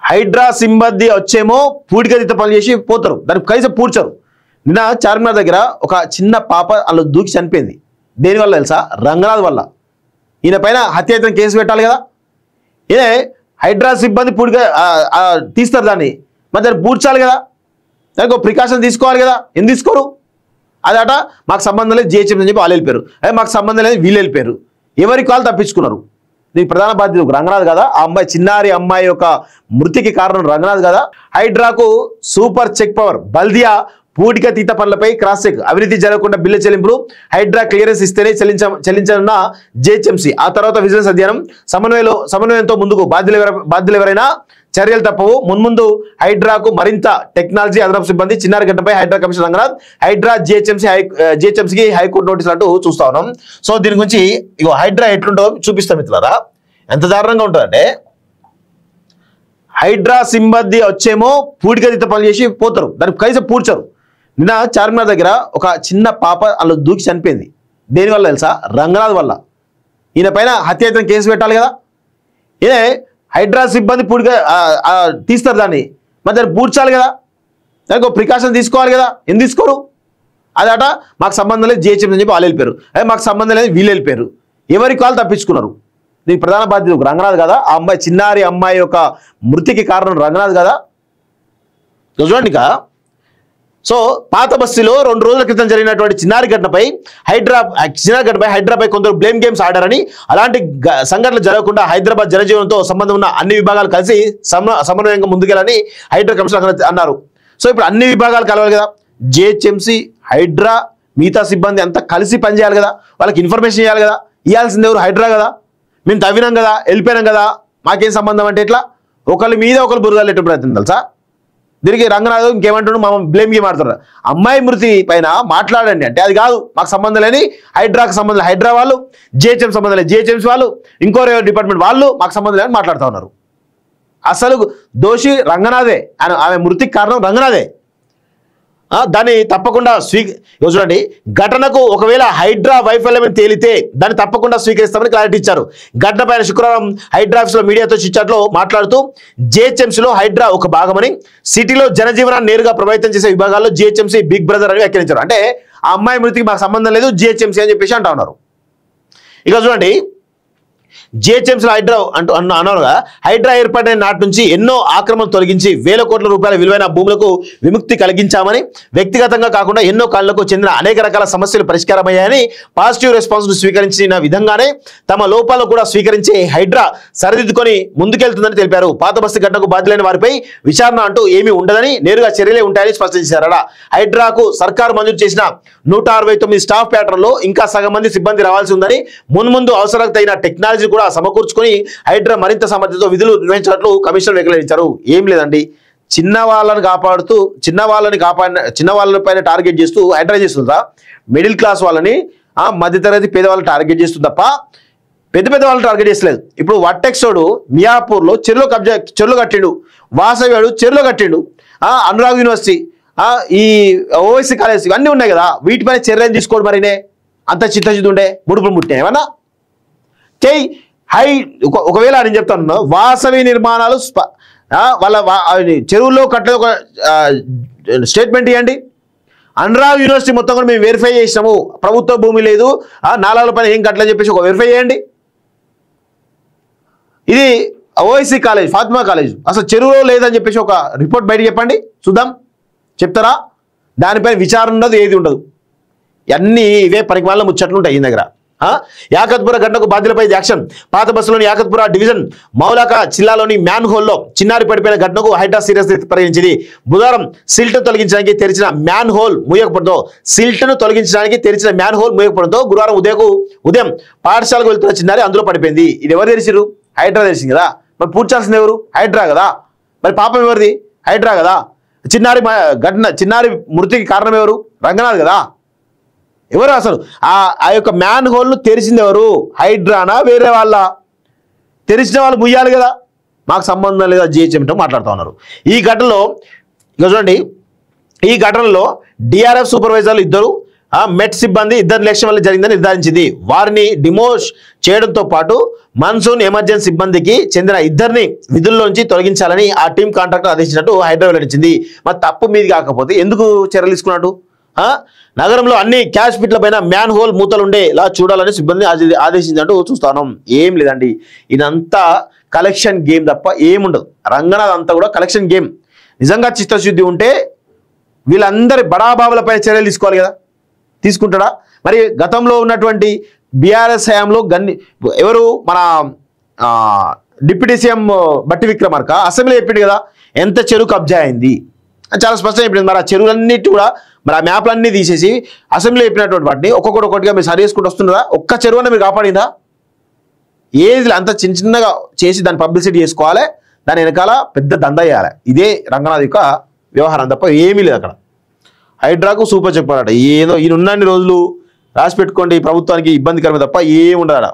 హైడ్రా సిబ్బంది వచ్చేమో పూడికతీత పనులు చేసి పోతారు, దానికి కనీసం పూడ్చరు. నిన్న చార్మినార్ దగ్గర ఒక చిన్న పాప అలా దూకి చనిపోయింది. దేనివల్ల తెలుసా? రంగనాథ్ వల్ల. ఈయన పైన హత్యాయత్నం కేసు పెట్టాలి కదా. ఇదే హైడ్రా సిబ్బంది పూడిక తీస్తారు దాన్ని, మరి దాన్ని పూడ్చాలి కదా, దానికి ఒక ప్రికాషన్ తీసుకోవాలి కదా. ఎందుకు తీసుకోరు? అదట మాకు సంబంధం లేదు జిహెచ్ఎంసీ అని చెప్పి వాళ్ళు వెళ్ళిపోయారు. అదే మాకు సంబంధం లేదు వీళ్ళు వెళ్ళిపోయారు. ఎవరికి వాళ్ళు తప్పించుకున్నారు. దీనికి ప్రధాన బాధ్యత రంగనాథ్ కదా. ఆ అమ్మాయి చిన్నారి అమ్మాయి యొక్క మృతికి కారణం రంగనాథ్ కదా. హైడ్రాకు సూపర్ చెక్ పవర్. బల్దియా పూడికతీత పనులపై క్రాస్ చెక్. అవినీతి జరగకుండా బిల్లు చెల్లింపులు హైడ్రా క్లియరెన్స్ ఇస్తేనే చెల్లించనున్న జిహెచ్ఎంసీ. ఆ తర్వాత విజిలెన్స్ అధ్యయనం సమన్వయంతో ముందుకు. బాధ్యులు ఎవరైనా చర్యలు తప్పవు. మున్ముందు హైడ్రాకు మరింత టెక్నాలజీ, అదనపు సిబ్బంది. చిన్నారి ఘటనపై హైడ్రా కమిషనర్ రంగనాథ్, హైడ్రా జిహెచ్ఎంసీకి హైకోర్టు నోటీసులు అంటూ చూస్తా ఉన్నాం. సో దీని గురించి ఇగో హైడ్రా ఎట్లుంటుందో చూపిస్తాం మిత్రులారా. ఎంత దారుణంగా ఉంటుందంటే, హైడ్రా సిబ్బంది వచ్చేమో పూడికతీత పనులు చేసి పోతారు, దానికి కనీసం పూడ్చరు. నిన్న చార్మినార్ దగ్గర ఒక చిన్న పాప అలా దూకి చనిపోయింది. దేనివల్ల తెలుసా? రంగనాథ్ వల్ల. ఈయన పైన హత్యాయత్నం కేసు పెట్టాలి కదా. ఇదే హైడ్రా సిబ్బంది తీస్తారు దాన్ని, మరి దాన్ని పూడ్చాలి కదా, దానికి ఒక ప్రికాషన్ తీసుకోవాలి కదా. ఎందుకు తీసుకోరు? అదట మాకు సంబంధం లేదు జిహెచ్ఎంసీ అని చెప్పి వాళ్ళు వెళ్ళిపోయారు. అదే మాకు సంబంధం లేదు వీళ్ళు వెళ్ళిపోయారు. ఎవరికి వాళ్ళు తప్పించుకున్నారు. దీనికి ప్రధాన బాధ్యత రంగనాథ్ కదా. ఆ అమ్మాయి చిన్నారి అమ్మాయి యొక్క మృతికి కారణం రంగనాథ్ కదా. చూడండి ఇక. సో పాత బస్తీలో 2 రోజుల క్రితం జరిగినటువంటి చిన్నారి ఘటనపై హైడ్రాపై కొందరు బ్లేమ్ గేమ్స్ ఆడారని, అలాంటి సంఘటనలు జరగకుండా హైదరాబాద్ జనజీవనంతో సంబంధం ఉన్న అన్ని విభాగాలు కలిసి సమన్వయంగా ముందుకెళ్ళని హైడ్రా కమిషనర్ అన్నారు. సో ఇప్పుడు అన్ని విభాగాలు కలవాలి కదా. జిహెచ్ఎంసీ, హైడ్రా, మిగతా సిబ్బంది అంతా కలిసి పనిచేయాలి కదా. వాళ్ళకి ఇన్ఫర్మేషన్ ఇవ్వాలి కదా. ఇవ్వాల్సింది ఎవరు? హైడ్రా కదా. మేము తవ్వినాం కదా, వెళ్ళిపోయినాం కదా, మాకేం సంబంధం అంటే ఎట్లా? ఒకళ్ళ మీద ఒకళ్ళు బురదలు ఎట్టు ప్రయత్నం తెలుసా. దీనికి రంగనాథ్ ఇంకేమంటాడు? మా బ్లేమ్ గేమ్ ఆడుతున్నారు. అమ్మాయి మృతి పైన మాట్లాడండి అంటే అది కాదు, మాకు సంబంధం లేని. హైడ్రాకు సంబంధం లేదు, హైడ్రా వాళ్ళు. జిహెచ్ఎం సంబంధం లేదు, జిహెచ్ఎంసీ వాళ్ళు. ఇంకో డిపార్ట్మెంట్ వాళ్ళు మాకు సంబంధం లేదని మాట్లాడుతూ ఉన్నారు. అసలు దోషి రంగనాథే. ఆమె మృతికి కారణం రంగనాథే. దాన్ని తప్పకుండా చూడండి, ఘటనకు ఒకవేళ హైడ్రా వైఫల్యం తేలితే దాన్ని తప్పకుండా స్వీకరిస్తామని క్లారిటీ ఇచ్చారు. ఘటన పైన శుక్రవారం హైడ్రా ఆఫీస్లో మీడియాతో చిట్చాట్లో మాట్లాడుతూ జిహెచ్ఎంసీలో హైడ్రా ఒక భాగమని, సిటీలో జనజీవనాన్ని నేరుగా ప్రభావితం చేసే విభాగాల్లో జిహెచ్ఎంసీ బిగ్ బ్రదర్ అని వ్యాఖ్యానించారు. అంటే ఆ అమ్మాయి మృతికి మాకు సంబంధం లేదు జిహెచ్ఎంసీ అని చెప్పేసి అంటా ఉన్నారు. ఇక చూడండి, జిహెచ్ఎంసీలో హైడ్రా అన్నారుగా. హైడ్రా ఏర్పడిన నాటి నుంచి ఎన్నో ఆక్రమణలు తొలగించి వేల కోట్ల రూపాయల విలువైన భూములకు విముక్తి కలిగించామని, వ్యక్తిగతంగా కాకుండా ఎన్నో కాళ్లకు చెందిన అనేక రకాల సమస్యలు పరిష్కారమయ్యాయని, పాజిటివ్ రెస్పాన్స్ స్వీకరించిన విధంగానే తమ లోపాలను కూడా స్వీకరించి హైడ్రా సరిదిద్దుకొని ముందుకెళ్తుందని తెలిపారు. పాత బస్తీ ఘటనకు బాధ్యులైన వారిపై విచారణ అంటూ ఏమీ ఉండదని, నేరుగా చర్యలే ఉంటాయని స్పష్టం చేశారట. హైడ్రాకు సర్కారు మంజూరు చేసిన 169 స్టాఫ్ ప్యాటర్న్లో ఇంకా సగం మంది సిబ్బంది రావాల్సి ఉందని, మున్ముందు అవసరాలకు తగిన టెక్నాలజీ కూడా సమకూర్చుకొని హైడ్రా మరింత సామర్థ్యంతో విధులు నిర్వహించినట్లు కమిషనర్ వెల్లడించారు. ఏం లేదండి, చిన్నవాళ్ళని పైన టార్గెట్ చేస్తూ హైడ్రా చేస్తుందా? మిడిల్ క్లాస్ వాళ్ళని, మధ్యతరగతి పేదవాళ్ళని టార్గెట్ చేస్తుంది తప్ప పెద్ద వాళ్ళని టార్గెట్ చేస్తలేదు. ఇప్పుడు వట్టెక్సోడు మియాపూర్లో చెరువులో కట్టిండు, వాసవిడు చెరువులో కట్టిండు, అనురాగ్ యూనివర్సిటీ, ఈ ఓవైసీ కాలేజ్ ఇవన్నీ ఉన్నాయి కదా. వీటిపైన చర్యలు తీసుకోడు. మరినే అంత చిత్తశుద్ధి ఉండే ముడుపులు ముట్టినాయి ఏమన్నా చెయ్యి. ఒకవేళ నేను చెప్తాను, వాసవి నిర్మాణాలు వాళ్ళ చెరువుల్లో కట్టే ఒక స్టేట్మెంట్ ఇవ్వండి. అనురాగ్ యూనివర్సిటీ మొత్తం కూడా మేము వెరిఫై చేసినాము, ప్రభుత్వ భూమి లేదు, నాలాల పైన ఏం కట్టలని చెప్పేసి ఒక వెరిఫై చేయండి. ఇది ఓవైసీ కాలేజ్, ఫాతిమా కాలేజ్ అసలు చెరువులో లేదని చెప్పేసి ఒక రిపోర్ట్ బయట చెప్పండి చూద్దాం. చెప్తారా? దానిపైన విచారణ ఉండదు, ఏది ఉండదు. అన్నీ ఇవే పనికి వాళ్ళ ముచ్చట్లు ఉంటాయి ఈ దగ్గర. యాకత్పుర ఘటనకు బాధ్యులపై యాక్షన్. పాత బస్సులోని యాకత్పుర డివిజన్ మౌలాకా జిల్లాలోని మ్యాన్ హోల్లో చిన్నారి పడిపోయిన ఘటనకు హైడ్రా సీరియస్ పరిగణించింది. బుధవారం సిల్ట్ తొలగించడానికి తెరిచిన మ్యాన్ హోల్ మూయకపోవడంతో గురువారం ఉదయం పాఠశాలకు వెళ్తున్న చిన్నారి అందులో పడిపోయింది. ఇది ఎవరు తెలిసిరు? హైడ్రా తెలిసింది కదా. మరి పూడ్చాల్సింది ఎవరు? హైడ్రా కదా. మరి పాపం ఎవరిది? హైడ్రా కదా. చిన్నారి మృతికి కారణం ఎవరు? రంగనాథ్ కదా. ఎవరు అసలు ఆ యొక్క మ్యాన్ హోల్ను తెరిచింది ఎవరు? హైడ్రానా వేరే వాళ్ళ? తెరిచిన వాళ్ళు ముయ్యాలి కదా. మాకు సంబంధం లేదా జిహెచ్ఎంతో మాట్లాడుతూ ఉన్నారు. ఈ ఘటనలో చూడండి, ఈ ఘటనలో డిఆర్ఎఫ్ సూపర్వైజర్లు ఇద్దరు, మెట్ సిబ్బంది 2 లక్షల వల్ల జరిగిందని నిర్ధారించింది. వారిని డిమోష్ చేయడంతో పాటు మాన్సూన్ ఎమర్జెన్సీ సిబ్బందికి చెందిన ఇద్దరిని విధుల్లోంచి తొలగించాలని ఆ టీం కాంట్రాక్టర్ ఆదేశించినట్టు హైడ్రా వెల్లడించింది. మరి తప్పు మీది కాకపోతే ఎందుకు చర్యలు తీసుకున్నాడు? నగరంలో అన్ని క్యాష్ పిట్ల పైన మ్యాన్ హోల్ మూతలుండేలా చూడాలని సిబ్బంది ఆదేశించినట్టు చూస్తాను. ఏం లేదండి, ఇదంతా కలెక్షన్ గేమ్ తప్ప ఏముండదు. రంగనాథ్ అంతా కూడా కలెక్షన్ గేమ్. నిజంగా చిత్తశుద్ధి ఉంటే వీళ్ళందరి బడాబాబులపై చర్యలు తీసుకోవాలి కదా, తీసుకుంటాడా? మరి గతంలో ఉన్నటువంటి బీఆర్ఎస్ హయాంలో ఎవరు మన డిప్యూటీ సీఎం బట్టి విక్రమార్క అసెంబ్లీ చెప్పింది కదా ఎంత చెరువు కబ్జా అయింది అని, చాలా స్పష్టంగా చెప్పింది. మరి ఆ చెరువులన్నిటి కూడా మరి ఆ మ్యాప్లన్నీ తీసేసి అసెంబ్లీ చెప్పినటువంటి వాటిని ఒక్కొక్కటిగా మీరు సరి చేసుకుంటూ వస్తుందా? ఒక్క చెరువుని మీరు కాపాడిందా? ఏది అంత చిన్నగా చేసి దాన్ని పబ్లిసిటీ చేసుకోవాలి, దాని వెనకాల పెద్ద దండ వేయాలి. ఇదే రంగనాథ్ యొక్క వ్యవహారం తప్ప ఏమీ లేదు. అక్కడ హైడ్రాకు సూపర్ చెప్పారట. ఏదో ఈయన ఉన్నన్ని రోజులు రాసి పెట్టుకోండి, ప్రభుత్వానికి ఇబ్బందికరమే తప్ప ఏముండదు.